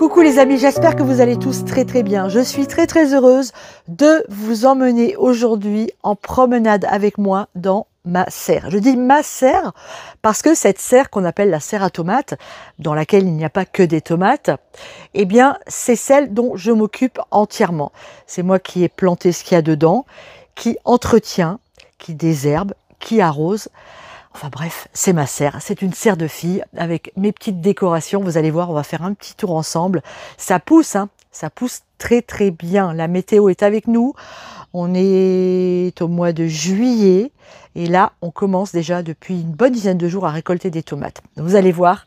Coucou les amis, j'espère que vous allez tous très bien. Je suis très heureuse de vous emmener aujourd'hui en promenade avec moi dans ma serre. Je dis ma serre parce que cette serre qu'on appelle la serre à tomates, dans laquelle il n'y a pas que des tomates, eh bien c'est celle dont je m'occupe entièrement. C'est moi qui ai planté ce qu'il y a dedans, qui entretient, qui désherbe, qui arrose. Enfin bref, c'est ma serre, c'est une serre de filles avec mes petites décorations. Vous allez voir, on va faire un petit tour ensemble. Ça pousse, hein, ça pousse très bien. La météo est avec nous. On est au mois de juillet et là, on commence déjà depuis une bonne dizaine de jours à récolter des tomates. Vous allez voir,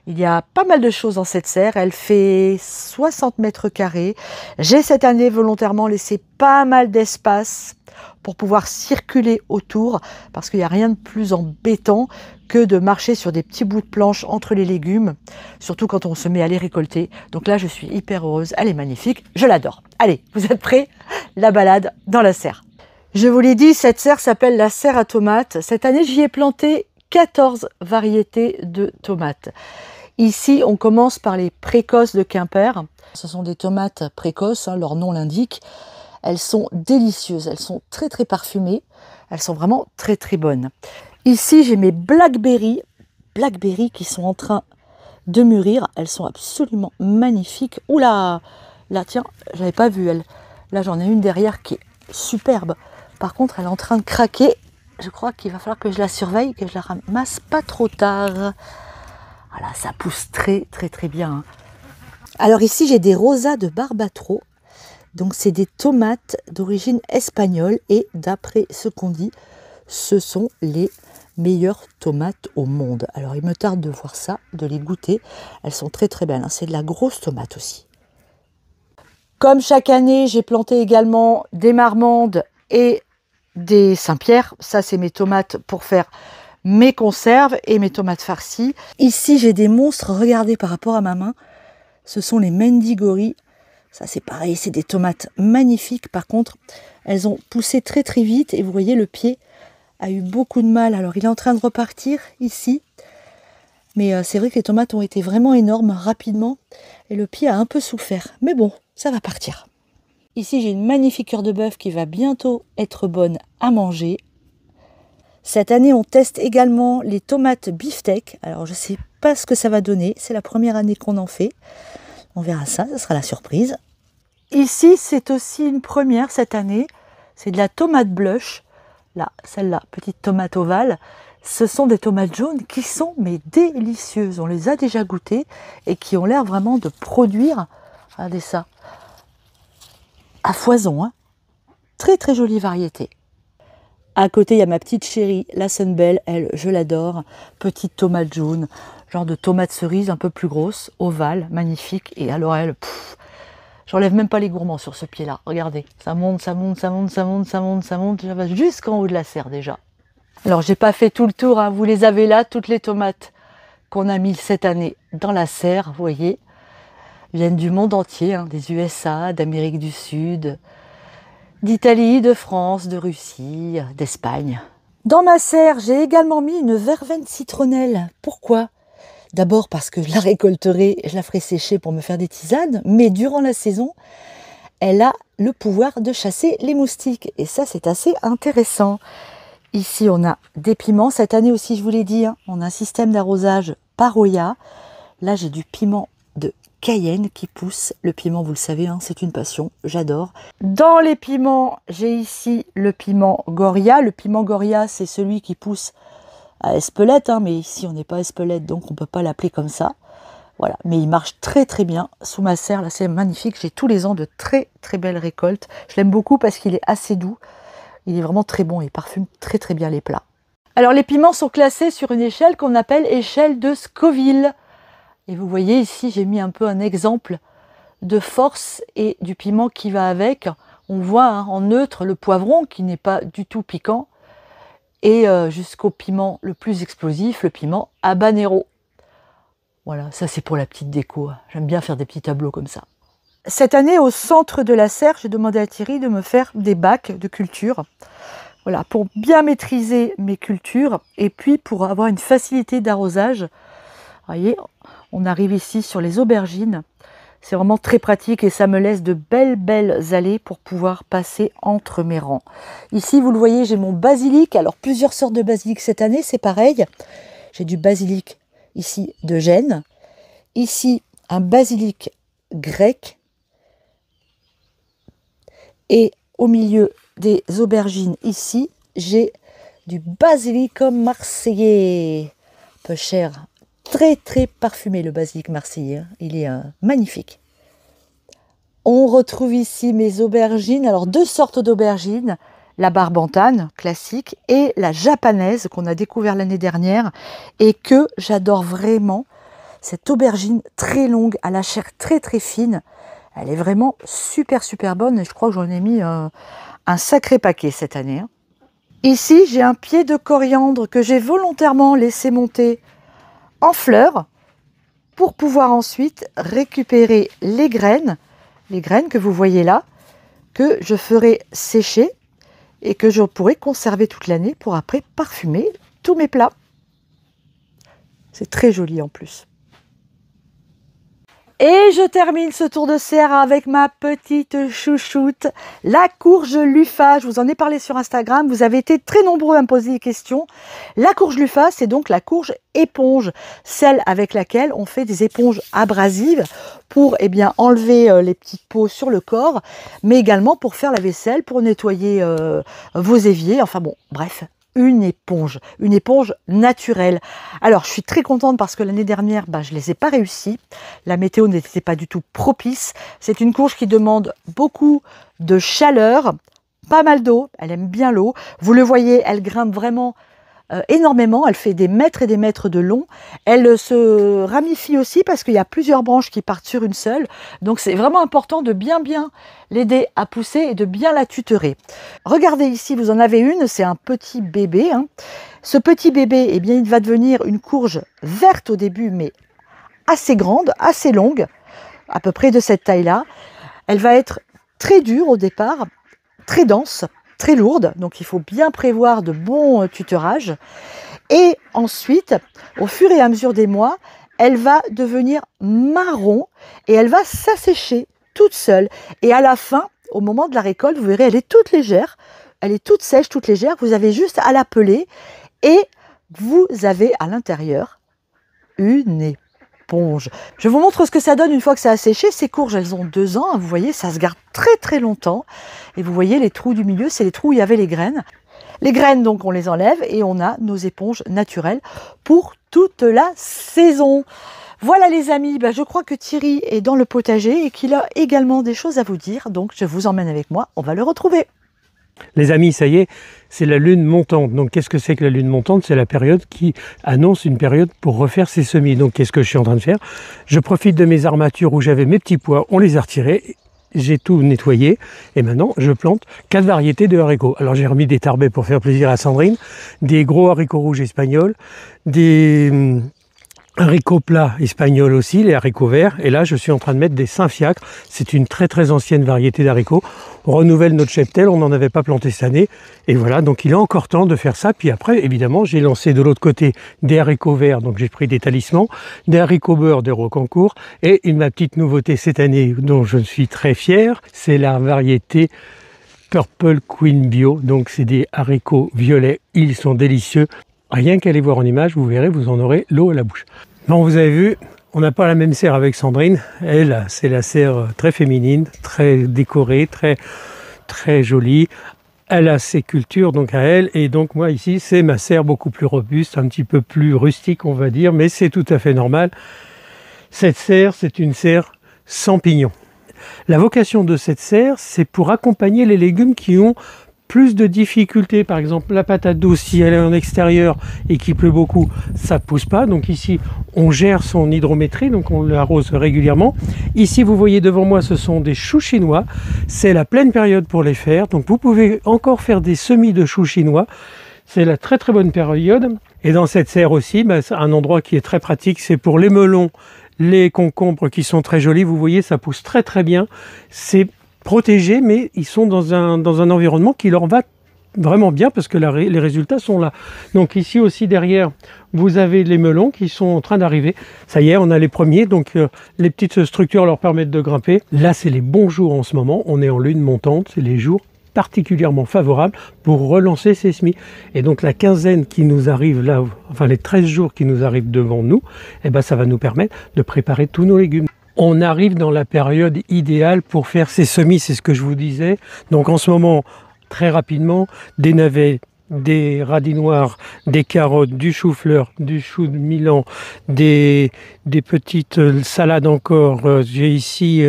il y a pas mal de choses dans cette serre. Elle fait 60 mètres carrés. J'ai cette année volontairement laissé pas mal d'espace pour pouvoir circuler autour, parce qu'il n'y a rien de plus embêtant que de marcher sur des petits bouts de planche entre les légumes, surtout quand on se met à les récolter. Donc là, je suis hyper heureuse, elle est magnifique, je l'adore. Allez, vous êtes prêts? La balade dans la serre. Je vous l'ai dit, cette serre s'appelle la serre à tomates. Cette année, j'y ai planté 14 variétés de tomates. Ici, on commence par les précoces de Quimper. Ce sont des tomates précoces, hein, leur nom l'indique. Elles sont délicieuses, elles sont très parfumées, elles sont vraiment très bonnes. Ici, j'ai mes blackberries qui sont en train de mûrir. Elles sont absolument magnifiques. Oula, là tiens, j'avais pas vu elle. Là, j'en ai une derrière qui est superbe. Par contre, elle est en train de craquer. Je crois qu'il va falloir que je la surveille, que je la ramasse pas trop tard. Voilà, ça pousse très bien. Hein. Alors ici, j'ai des rosas de Barbatro. Donc c'est des tomates d'origine espagnole et d'après ce qu'on dit, ce sont les meilleures tomates au monde. Alors il me tarde de voir ça, de les goûter. Elles sont très belles, hein. C'est de la grosse tomate aussi. Comme chaque année, j'ai planté également des marmandes et des Saint-Pierre. Ça c'est mes tomates pour faire mes conserves et mes tomates farcies. Ici j'ai des monstres, regardez par rapport à ma main. Ce sont les Mendigori. Ça c'est pareil, c'est des tomates magnifiques. Par contre, elles ont poussé très vite et vous voyez le pied a eu beaucoup de mal. Alors il est en train de repartir ici. Mais c'est vrai que les tomates ont été vraiment énormes rapidement et le pied a un peu souffert. Mais bon, ça va partir. Ici j'ai une magnifique cœur de bœuf qui va bientôt être bonne à manger. Cette année on teste également les tomates beefsteak. Alors je ne sais pas ce que ça va donner. C'est la première année qu'on en fait. On verra ça, ce sera la surprise. Ici, c'est aussi une première cette année. C'est de la tomate blush. Là, celle-là, petite tomate ovale. Ce sont des tomates jaunes qui sont mais délicieuses. On les a déjà goûtées et qui ont l'air vraiment de produire, regardez ça, à foison. Hein. Très jolie variété. À côté, il y a ma petite chérie, la Sunbelle. Elle, je l'adore. Petite tomate jaune, genre de tomate cerise un peu plus grosse, ovale, magnifique. Et alors elle, j'enlève même pas les gourmands sur ce pied-là. Regardez, ça monte, ça va jusqu'en haut de la serre déjà. Alors, j'ai pas fait tout le tour, hein. Vous les avez là, toutes les tomates qu'on a mis cette année dans la serre, vous voyez, viennent du monde entier, hein, des USA, d'Amérique du Sud, d'Italie, de France, de Russie, d'Espagne. Dans ma serre, j'ai également mis une verveine citronnelle. Pourquoi? D'abord parce que je la récolterai, je la ferai sécher pour me faire des tisanes, mais durant la saison, elle a le pouvoir de chasser les moustiques. Et ça, c'est assez intéressant. Ici, on a des piments. Cette année aussi, je vous l'ai dit, hein, on a un système d'arrosage par Oya. Là, j'ai du piment de Cayenne qui pousse. Le piment, vous le savez, hein, c'est une passion, j'adore. Dans les piments, j'ai ici le piment Goria. Le piment Goria, c'est celui qui pousse à Espelette, hein, mais ici on n'est pas à Espelette, donc on ne peut pas l'appeler comme ça. Voilà, mais il marche très bien sous ma serre. Là, c'est magnifique. J'ai tous les ans de très belles récoltes. Je l'aime beaucoup parce qu'il est assez doux. Il est vraiment très bon et parfume très bien les plats. Alors les piments sont classés sur une échelle qu'on appelle échelle de Scoville. Et vous voyez ici, j'ai mis un peu un exemple de force et du piment qui va avec. On voit hein, en neutre le poivron qui n'est pas du tout piquant. Et jusqu'au piment le plus explosif, le piment habanero. Voilà, ça c'est pour la petite déco. J'aime bien faire des petits tableaux comme ça. Cette année, au centre de la serre, j'ai demandé à Thierry de me faire des bacs de culture. Voilà, pour bien maîtriser mes cultures et puis pour avoir une facilité d'arrosage. Vous voyez, on arrive ici sur les aubergines. C'est vraiment très pratique et ça me laisse de belles allées pour pouvoir passer entre mes rangs. Ici, vous le voyez, j'ai mon basilic. Alors, plusieurs sortes de basilic cette année, c'est pareil. J'ai du basilic ici de Gênes. Ici, un basilic grec. Et au milieu des aubergines, ici, j'ai du basilicum marseillais. Peu cher. Très parfumé le basilic marseillais. Il est magnifique. On retrouve ici mes aubergines. Alors, deux sortes d'aubergines. La barbantane, classique, et la japanaise, qu'on a découvert l'année dernière, et que j'adore vraiment. Cette aubergine très longue, à la chair très fine. Elle est vraiment super bonne, et je crois que j'en ai mis un sacré paquet cette année. Ici, j'ai un pied de coriandre que j'ai volontairement laissé monter en fleurs, pour pouvoir ensuite récupérer les graines que vous voyez là, que je ferai sécher, et que je pourrai conserver toute l'année pour après parfumer tous mes plats. C'est très joli en plus. Et je termine ce tour de serre avec ma petite chouchoute, la courge luffa. Je vous en ai parlé sur Instagram, vous avez été très nombreux à me poser des questions. La courge luffa, c'est donc la courge éponge, celle avec laquelle on fait des éponges abrasives pour enlever les petites peaux sur le corps, mais également pour faire la vaisselle, pour nettoyer vos éviers, enfin bon, bref. Une éponge naturelle. Alors, je suis très contente parce que l'année dernière, je ne les ai pas réussi. La météo n'était pas du tout propice. C'est une courge qui demande beaucoup de chaleur, pas mal d'eau. Elle aime bien l'eau. Vous le voyez, elle grimpe vraiment énormément. Elle fait des mètres et des mètres de long. Elle se ramifie aussi parce qu'il y a plusieurs branches qui partent sur une seule. Donc, c'est vraiment important de bien l'aider à pousser et de bien la tutorer. Regardez ici, vous en avez une, c'est un petit bébé. Ce petit bébé, il va devenir une courge verte au début, mais assez grande, assez longue, à peu près de cette taille-là. Elle va être très dure au départ, très dense, très lourde, donc il faut bien prévoir de bons tuterages. Et ensuite, au fur et à mesure des mois, elle va devenir marron et elle va s'assécher toute seule. Et à la fin, au moment de la récolte, vous verrez, elle est toute légère, elle est toute sèche, toute légère. Vous avez juste à la peler et vous avez à l'intérieur une éponge. Je vous montre ce que ça donne une fois que ça a séché. Ces courges, elles ont 2 ans. Vous voyez, ça se garde très longtemps. Et vous voyez, les trous du milieu, c'est les trous où il y avait les graines. Les graines, donc, on les enlève et on a nos éponges naturelles pour toute la saison. Voilà les amis, je crois que Thierry est dans le potager et qu'il a également des choses à vous dire. Donc, je vous emmène avec moi, on va le retrouver. Les amis, ça y est, c'est la lune montante. Donc, qu'est-ce que c'est que la lune montante? C'est la période qui annonce une période pour refaire ses semis. Donc, qu'est-ce que je suis en train de faire? Je profite de mes armatures où j'avais mes petits pois, on les a retirés. J'ai tout nettoyé et maintenant je plante 4 variétés de haricots. Alors j'ai remis des tarbais pour faire plaisir à Sandrine, des gros haricots rouges espagnols, des haricots plats espagnols aussi, les haricots verts. Et là je suis en train de mettre des Saint-Fiacre. C'est une très ancienne variété d'haricots. On renouvelle notre cheptel, on n'en avait pas planté cette année. Et voilà, donc il est encore temps de faire ça. Puis après, évidemment, j'ai lancé de l'autre côté des haricots verts. Donc j'ai pris des talismans, des haricots beurre, des rocancourt. Et ma petite nouveauté cette année, dont je suis très fier, c'est la variété Purple Queen Bio. Donc c'est des haricots violets, ils sont délicieux. Rien qu'à les voir en image, vous verrez, vous en aurez l'eau à la bouche. Bon, vous avez vu, on n'a pas la même serre avec Sandrine. Elle, c'est la serre très féminine, très décorée, très jolie. Elle a ses cultures donc à elle, et donc moi ici c'est ma serre beaucoup plus robuste, un petit peu plus rustique on va dire, mais c'est tout à fait normal. Cette serre, c'est une serre sans pignon. La vocation de cette serre, c'est pour accompagner les légumes qui ont plus de difficultés. Par exemple, la patate douce, si elle est en extérieur et qu'il pleut beaucoup, ça ne pousse pas. Donc ici, on gère son hydrométrie, donc on l'arrose régulièrement. Ici, vous voyez devant moi, ce sont des choux chinois. C'est la pleine période pour les faire. Donc vous pouvez encore faire des semis de choux chinois. C'est la très bonne période. Et dans cette serre aussi, un endroit qui est très pratique, c'est pour les melons, les concombres qui sont très jolis. Vous voyez, ça pousse très bien. C'est protégés, mais ils sont dans un environnement qui leur va vraiment bien parce que les résultats sont là. Donc ici aussi derrière, vous avez les melons qui sont en train d'arriver. Ça y est, on a les premiers, donc les petites structures leur permettent de grimper. Là, c'est les bons jours en ce moment. On est en lune montante, c'est les jours particulièrement favorables pour relancer ces semis. Et donc la quinzaine qui nous arrive là, enfin les 13 jours qui nous arrivent devant nous, eh ben, ça va nous permettre de préparer tous nos légumes. On arrive dans la période idéale pour faire ces semis, c'est ce que je vous disais. Donc en ce moment, très rapidement, des navets, des radis noirs, des carottes, du chou-fleur, du chou de Milan, des petites salades encore. J'ai ici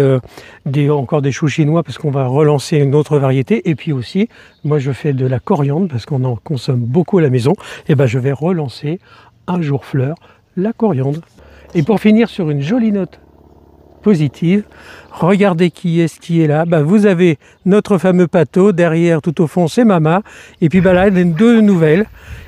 encore des choux chinois parce qu'on va relancer une autre variété. Et puis aussi, moi je fais de la coriandre parce qu'on en consomme beaucoup à la maison. Et ben je vais relancer un jour fleur, la coriandre. Et pour finir sur une jolie note positive, regardez qui est là. Bah, vous avez notre fameux pâteau, derrière tout au fond c'est Mama, et puis bah, là il y a deux nouvelles.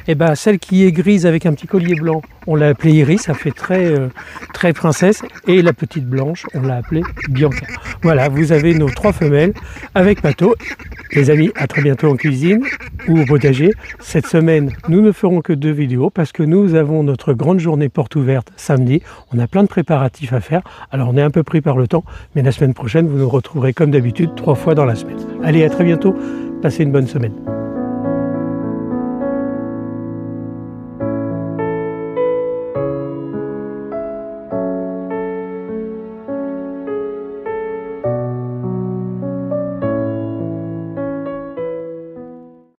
Et bah, celle qui est grise avec un petit collier blanc, on l'a appelée Iris, ça fait très princesse, et la petite blanche, on l'a appelée Bianca. Voilà, vous avez nos 3 femelles avec pâteau. Les amis, à très bientôt en cuisine ou au potager. Cette semaine, nous ne ferons que 2 vidéos parce que nous avons notre grande journée porte ouverte samedi. On a plein de préparatifs à faire, alors on est un peu pris par le temps, mais la semaine prochaine, vous nous retrouverez comme d'habitude 3 fois dans la semaine. Allez, à très bientôt, passez une bonne semaine.